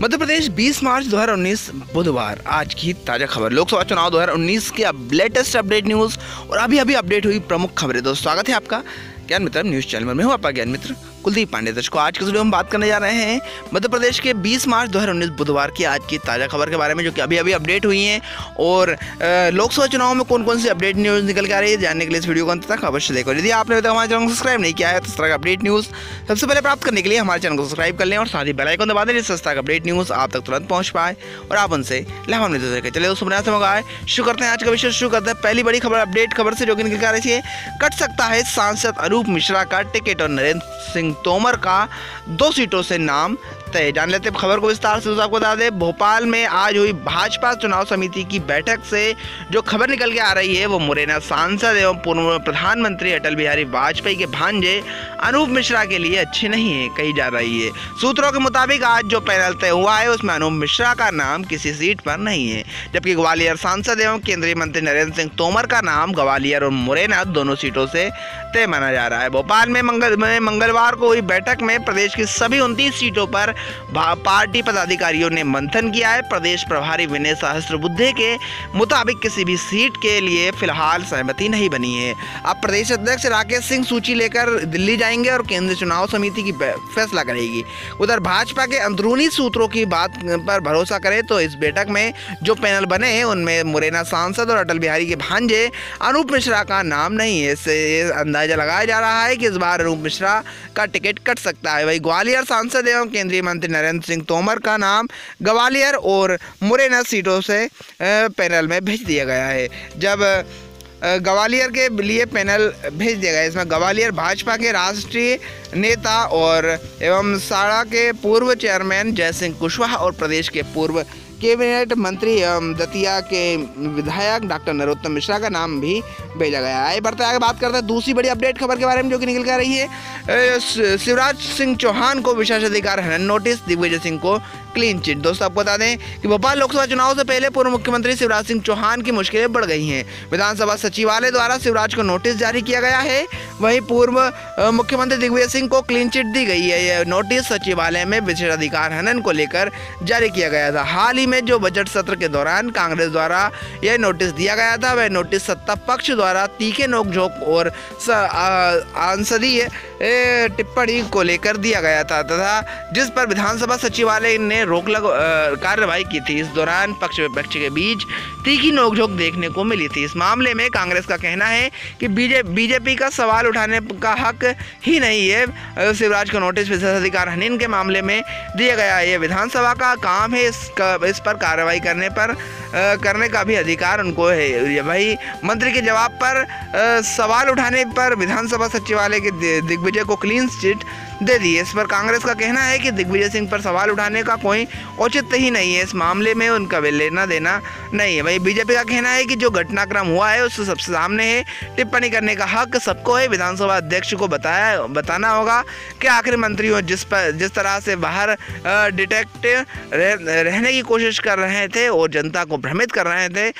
मध्य प्रदेश 20 मार्च 2019 बुधवार। आज की ताज़ा खबर लोकसभा चुनाव 2019 की लेटेस्ट अपडेट न्यूज़ और अभी अपडेट हुई प्रमुख खबरें। दोस्तों स्वागत है आपका ज्ञान मित्र न्यूज़ चैनल में। मैं हूं आपका ज्ञान मित्र कुलदीप पांडे। दर्शकों आज के वीडियो में बात करने जा रहे हैं मध्य प्रदेश के 20 मार्च 2019 बुधवार की आज की ताज़ा खबर के बारे में, जो कि अभी अपडेट हुई हैं और लोकसभा चुनाव में कौन कौन सी अपडेट न्यूज़ निकल के आ रही है, जानने के लिए इस वीडियो को अंत तक अवश्य देखो। यदि आपने अभी तक हमारे चैनल को सब्सक्राइब नहीं किया है तो इस तरह का अपडेट न्यूज़ सबसे पहले प्राप्त करने के लिए हमारे चैनल को सब्सक्राइब कर लें और साथ ही बेल आइकन दबा दें, जिससे इस तरह का अपडेट न्यूज़ आप तक तुरंत पहुँच पाए और आप उनसे लाभान्वित हो सके। चलिए दोस्तों से मंगाए शुरू करते हैं आज का विषय। शुरू करते हैं पहली बड़ी खबर अपडेट खबर से, जो कि निकल के आ रही है। कट सकता है सांसद अनूप मिश्रा का टिकट और नरेंद्र सिंह तोमर का 2 सीटों से नाम तय। जान लेते हैं खबर को विस्तार से। आपको बता दें भोपाल में आज हुई भाजपा चुनाव समिति की बैठक से जो खबर निकल के आ रही है वो मुरैना सांसद एवं पूर्व प्रधानमंत्री अटल बिहारी वाजपेयी के भांजे अनूप मिश्रा के लिए अच्छी नहीं है कही जा रही है। सूत्रों के मुताबिक आज जो पैनल तय हुआ है उसमें अनूप मिश्रा का नाम किसी सीट पर नहीं है, जबकि ग्वालियर सांसद एवं केंद्रीय मंत्री नरेंद्र सिंह तोमर का नाम ग्वालियर और मुरैना दोनों सीटों से तय माना जा रहा है। भोपाल में मंगलवार को हुई बैठक में प्रदेश की सभी 29 सीटों पर पार्टी पदाधिकारियों ने मंथन किया है। प्रदेश प्रभारी विनय सहस्त्रबुद्धे के मुताबिक किसी भी सीट के लिए फिलहाल सहमति नहीं बनी है। अब प्रदेश अध्यक्ष राकेश सिंह सूची लेकर दिल्ली जाएंगे और केंद्रीय चुनाव समिति की फैसला करेगी। उधर भाजपा के अंदरूनी सूत्रों की बात पर भरोसा करें तो इस बैठक में जो पैनल बने हैं उनमें मुरैना सांसद और अटल बिहारी के भांजे अनूप मिश्रा का नाम नहीं है। इससे अंदाजा लगाया जा रहा है कि इस बार अनूप मिश्रा का टिकट कट सकता है। वही ग्वालियर सांसद एवं केंद्रीय मंत्री नरेंद्र सिंह तोमर का नाम ग्वालियर और मुरैना सीटों से पैनल में भेज दिया गया है। जब ग्वालियर के लिए पैनल भेज दिया गया, इसमें ग्वालियर भाजपा के राष्ट्रीय नेता और एवं साड़ा के पूर्व चेयरमैन जयसिंह कुशवाहा और प्रदेश के पूर्व कैबिनेट मंत्री एवं दतिया के विधायक डॉक्टर नरोत्तम मिश्रा का नाम भी भेजा गया है। बढ़ते आगे बात करते हैं दूसरी बड़ी अपडेट खबर के बारे में, जो कि निकल कर रही है। शिवराज सिंह चौहान को विशेषाधिकार हनन नोटिस, दिग्विजय सिंह को क्लीन चिट। दोस्तों आपको बता दें कि भोपाल लोकसभा चुनाव से पहले पूर्व मुख्यमंत्री शिवराज सिंह चौहान की मुश्किलें बढ़ गई हैं। विधानसभा सचिवालय द्वारा शिवराज को नोटिस जारी किया गया है। वहीं पूर्व मुख्यमंत्री दिग्विजय सिंह को क्लीन चिट दी गई है। यह नोटिस सचिवालय में विशेषाधिकार हनन को लेकर जारी किया गया था। हाल ही में जो बजट सत्र के दौरान कांग्रेस द्वारा यह नोटिस दिया गया था, वह नोटिस सत्ता पक्ष द्वारा तीखे नोकझोंक और संसदीय टिप्पणी को लेकर दिया गया था तथा जिस पर विधानसभा सचिवालय ने रोक कार्रवाई की थी। इस दौरान पक्ष विपक्ष के बीच तीखी नोकझोंक देखने को मिली थी। इस मामले में कांग्रेस का कहना है कि बीजेपी का सवाल उठाने का हक ही नहीं है। शिवराज को नोटिस विशेषाधिकार हनन के मामले में दिया गया है। यह विधानसभा का काम है, इस पर कार्रवाई करने का भी अधिकार उनको है। वही मंत्री के जवाब पर सवाल उठाने पर विधानसभा सचिवालय के दिग्विजय को क्लीन चिट दे दी। इस पर कांग्रेस का कहना है कि दिग्विजय सिंह पर सवाल उठाने का कोई औचित्य ही नहीं है, इस मामले में उनका लेना देना नहीं है। वही बीजेपी का कहना है कि जो घटनाक्रम हुआ है उससे सबसे सामने है, टिप्पणी करने का हक सबको है। विधानसभा अध्यक्ष को बताना होगा कि आखिर मंत्रियों जिस तरह से बाहर डिटेक्ट रहने की कोशिश कर रहे थे और जनता को भ्रमित कर रहे थे,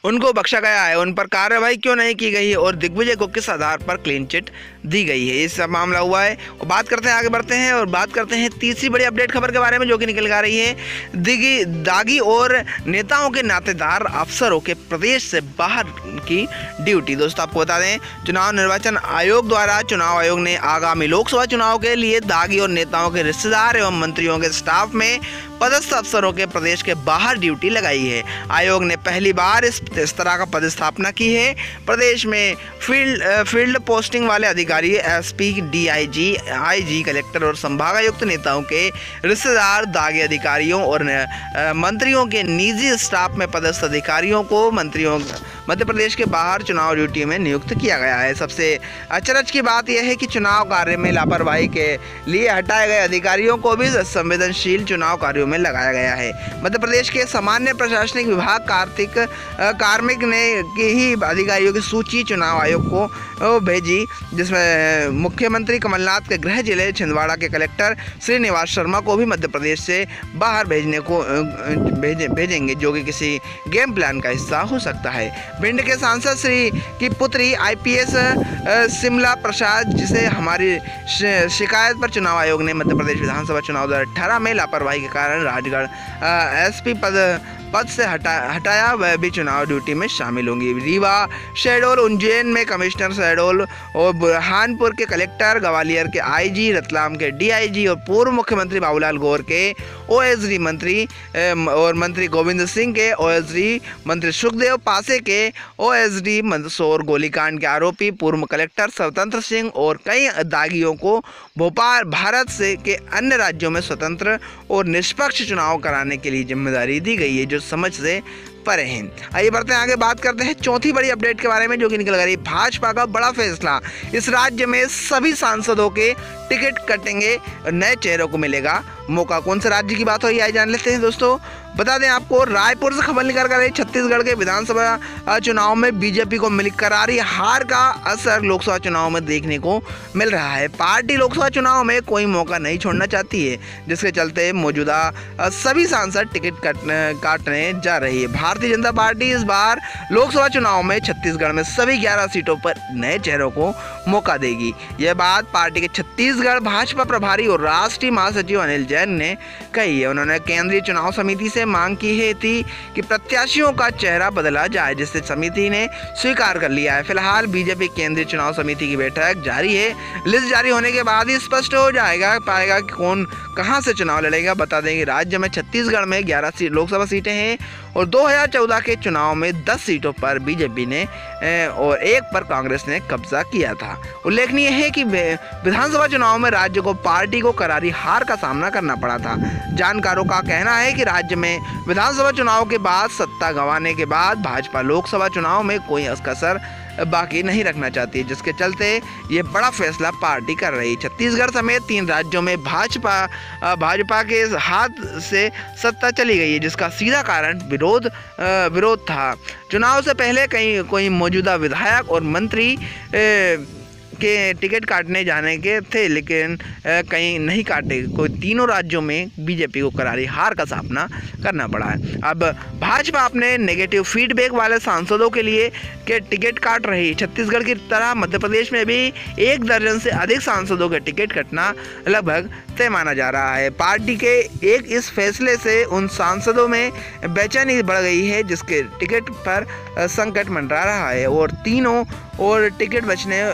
उनको बख्शा गया है। उन पर कार्रवाई क्यों नहीं की गई और दिग्विजय को किस आधार पर क्लीन चिट दी गई है, इस मामला हुआ है। और बात करते हैं आगे बढ़ते हैं और बात करते हैं तीसरी बड़ी अपडेट खबर के बारे में, जो कि निकल आ रही है। दागी और नेताओं के नातेदार अफसरों के प्रदेश से बाहर की ड्यूटी। दोस्तों आपको बता दें चुनाव निर्वाचन आयोग द्वारा चुनाव आयोग ने आगामी लोकसभा चुनाव के लिए दागी और नेताओं के रिश्तेदार एवं मंत्रियों के स्टाफ में पदस्थ अफसरों के प्रदेश के बाहर ड्यूटी लगाई है। आयोग ने पहली बार इस तरह का पदस्थापना की है। प्रदेश में फील्ड पोस्टिंग वाले अधिकारी एसपी, डीआईजी, आईजी, कलेक्टर और संभागायुक्त नेताओं के रिश्तेदार, दागी अधिकारियों और मंत्रियों के निजी स्टाफ में पदस्थ अधिकारियों को मध्य प्रदेश के बाहर चुनाव ड्यूटी में नियुक्त किया गया है। सबसे अचरज की बात यह है कि चुनाव कार्य में लापरवाही के लिए हटाए गए अधिकारियों को भी संवेदनशील चुनाव कार्यों में लगाया गया है। मध्य प्रदेश के सामान्य प्रशासनिक विभाग कार्मिक ने की ही अधिकारियों की सूची चुनाव आयोग को भेजी, जिसमें मुख्यमंत्री कमलनाथ के गृह जिले छिंदवाड़ा के कलेक्टर श्रीनिवास शर्मा को भी मध्य प्रदेश से बाहर भेजेंगे, जो कि किसी गेम प्लान का हिस्सा हो सकता है। भिंड के सांसद श्री की पुत्री IPS शिमला प्रसाद, जिसे हमारी शिकायत पर चुनाव आयोग ने मध्य प्रदेश विधानसभा चुनाव 2018 में लापरवाही के कारण राजगढ़ SP पद से हटाया, वह भी चुनाव ड्यूटी में शामिल होंगी। रीवा, शहडोल, उज्जैन में कमिश्नर शहडोल और बुरहानपुर के कलेक्टर, ग्वालियर के IG, रतलाम के DIG और पूर्व मुख्यमंत्री बाबूलाल गौर के OSD मंत्री और मंत्री गोविंद सिंह के OSD मंत्री सुखदेव पासे के OSD मंदसौर गोलीकांड के आरोपी पूर्व कलेक्टर स्वतंत्र सिंह और कई दागियों को भोपाल भारत से के अन्य राज्यों में स्वतंत्र और निष्पक्ष चुनाव कराने के लिए जिम्मेदारी दी गई है, जो समझ से परे हैं। आइए बढ़ते हैं आगे, बात करते हैं चौथी बड़ी अपडेट के बारे में, जो कि निकल गई भाजपा का बड़ा फैसला। इस राज्य में सभी सांसदों के टिकट कटेंगे, नए चेहरों को मिलेगा मौका। कौन से राज्य की बात हो, आइए जान लेते हैं दोस्तों। बता दें आपको, रायपुर से खबर निकल कर छत्तीसगढ़ के विधानसभा चुनाव में बीजेपी को मिली करारी हार का असर लोकसभा चुनाव में देखने को मिल रहा है। पार्टी लोकसभा चुनाव में कोई मौका नहीं छोड़ना चाहती है, जिसके चलते मौजूदा सभी सांसद टिकट काटने जा रही है। भारतीय जनता पार्टी इस बार लोकसभा चुनाव में छत्तीसगढ़ में सभी 11 सीटों पर नए चेहरों को मौका देगी। यह बात पार्टी के छत्तीसगढ़ भाजपा प्रभारी और राष्ट्रीय महासचिव अनिल जैन ने कही है। उन्होंने केंद्रीय चुनाव समिति से मांग की है थी कि प्रत्याशियों का चेहरा बदला जाए, जिससे समिति ने स्वीकार कर लिया है। फिलहाल बीजेपी केंद्रीय चुनाव समिति की बैठक जारी है। लिस्ट जारी होने के बाद ही स्पष्ट हो पाएगा कि कौन कहां से चुनाव लड़ेगा। बता दें कि राज्य में छत्तीसगढ़ में 11 लोकसभा सीटें हैं और 2014 के चुनाव में 10 सीटों पर बीजेपी ने और 1 पर कांग्रेस ने कब्जा किया था। उल्लेखनीय है कि विधानसभा चुनाव में राज्य को पार्टी को करारी हार का सामना करना पड़ा था। जानकारों का कहना है कि राज्य में विधानसभा चुनाव के बाद सत्ता गंवाने के बाद भाजपा लोकसभा चुनाव में कोई कसर बाकी नहीं रखना चाहती है, जिसके चलते ये बड़ा फैसला पार्टी कर रही है। छत्तीसगढ़ समेत 3 राज्यों में भाजपा के हाथ से सत्ता चली गई है, जिसका सीधा कारण विरोध था। चुनाव से पहले कोई मौजूदा विधायक और मंत्री के टिकट काटने जाने के थे, लेकिन कहीं नहीं काटे। कोई तीनों राज्यों में बीजेपी को करारी हार का सामना करना पड़ा है। अब भाजपा अपने नेगेटिव फीडबैक वाले सांसदों के लिए के टिकट काट रही है। छत्तीसगढ़ की तरह मध्य प्रदेश में भी 1 दर्जन से अधिक सांसदों के टिकट कटना लगभग तय माना जा रहा है। पार्टी के इस फैसले से उन सांसदों में बेचैनी बढ़ गई है, जिसके टिकट पर संकट मंडरा रहा है और तीनों और टिकट बचने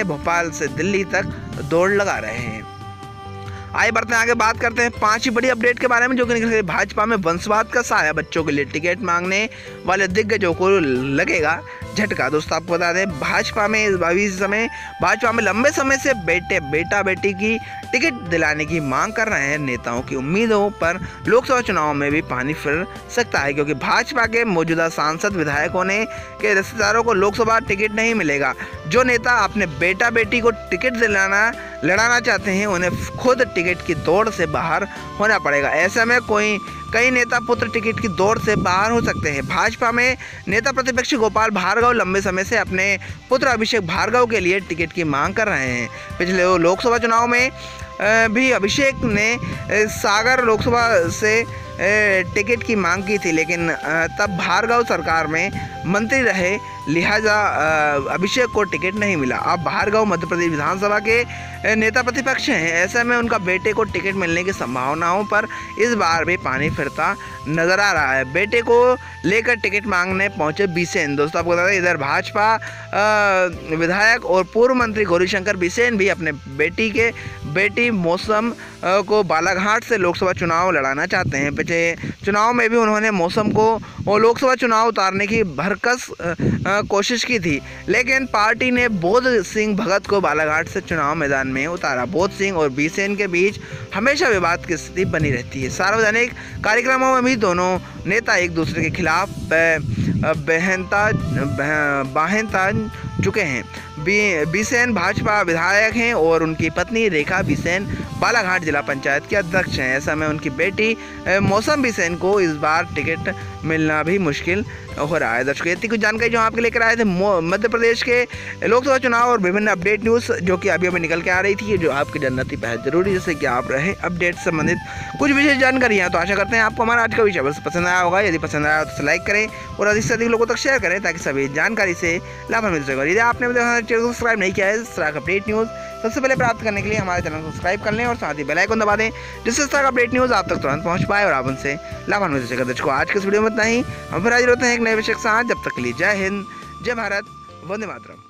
भोपाल से दिल्ली तक दौड़ लगा रहे हैं। आइए बढ़ते हैं आगे, बात करते हैं 5 बड़ी अपडेट के बारे में, जो कि निकल गई भाजपा में वंशवाद का साया। बच्चों के लिए टिकट मांगने वाले दिग्गजों को लगेगा झटका। दोस्तों आपको बता दें, भाजपा में लंबे समय से बेटा बेटी की टिकट दिलाने की मांग कर रहे हैं। नेताओं की उम्मीदों पर लोकसभा चुनाव में भी पानी फिर सकता है, क्योंकि भाजपा के मौजूदा सांसद विधायकों के रिश्तेदारों को लोकसभा टिकट नहीं मिलेगा। जो नेता अपने बेटा बेटी को टिकट लड़ाना चाहते हैं, उन्हें खुद टिकट की दौड़ से बाहर होना पड़ेगा। ऐसे में कई नेता पुत्र टिकट की दौड़ से बाहर हो सकते हैं। भाजपा में नेता प्रतिपक्ष गोपाल भार्गव लंबे समय से अपने पुत्र अभिषेक भार्गव के लिए टिकट की मांग कर रहे हैं। पिछले लोकसभा चुनाव में भी अभिषेक ने सागर लोकसभा से टिकट की मांग की थी, लेकिन तब भार्गव सरकार में मंत्री रहे, लिहाजा अभिषेक को टिकट नहीं मिला। अब भार्गव मध्य प्रदेश विधानसभा के नेता प्रतिपक्ष हैं। ऐसे में उनका बेटे को टिकट मिलने की संभावनाओं पर इस बार भी पानी फिरता नजर आ रहा है। बेटे को लेकर टिकट मांगने पहुंचे बिसेन। दोस्तों आपको बता दें, इधर भाजपा विधायक और पूर्व मंत्री गौरीशंकर बिसेन भी अपने बेटी मौसम को बालाघाट से लोकसभा चुनाव लड़ाना चाहते हैं। पिछले चुनाव में भी उन्होंने मौसम को लोकसभा चुनाव उतारने की भरकस कोशिश की थी, लेकिन पार्टी ने बोध सिंह भगत को बालाघाट से चुनाव मैदान में उतारा। बोध सिंह और बिसेन के बीच हमेशा विवाद की स्थिति बनी रहती है। सार्वजनिक कार्यक्रमों में भी दोनों नेता एक दूसरे के खिलाफ बाहेंता चुके हैं। बिसेन भाजपा विधायक हैं और उनकी पत्नी रेखा बिसेन बालाघाट जिला पंचायत के अध्यक्ष हैं। ऐसा में उनकी बेटी मौसमी सेन को इस बार टिकट मिलना भी मुश्किल हो रहा है। दर्शकों, इतनी कुछ जानकारी जो आपके लेकर आए थे मध्य प्रदेश के लोकसभा चुनाव और विभिन्न अपडेट न्यूज़ जो कि अभी अभी निकल के आ रही थी, जो आपकी जानना थी बेहद जरूरी, जैसे कि आप रहे अपडेट संबंधित कुछ विशेष जानकारी है। तो आशा करते हैं आपको हमारा आज का विषय बस पसंद आया होगा। यदि पसंद आया तो लाइक करें और अधिक से अधिक लोगों तक शेयर करें ताकि सभी जानकारी से लाभ मिल सके। यदि आपने हमारे चैनल को सब्सक्राइब नहीं किया है, इस तरह का अपडेट न्यूज़ सबसे पहले प्राप्त करने के लिए हमारे चैनल को सब्सक्राइब कर लें और साथ ही बेल आइकन दबा दें, जिससे इस तरह का अपडेट न्यूज़ आप तक तुरंत पहुंच पाए और आप उनसे लाभ मिल सके। दर्शकों, आज के इस वीडियो में इतना ही। हम फिर हाजिर होते हैं एक नए विषय के साथ। जब तक के लिए जय हिंद, जय भारत, वंदे मातरम।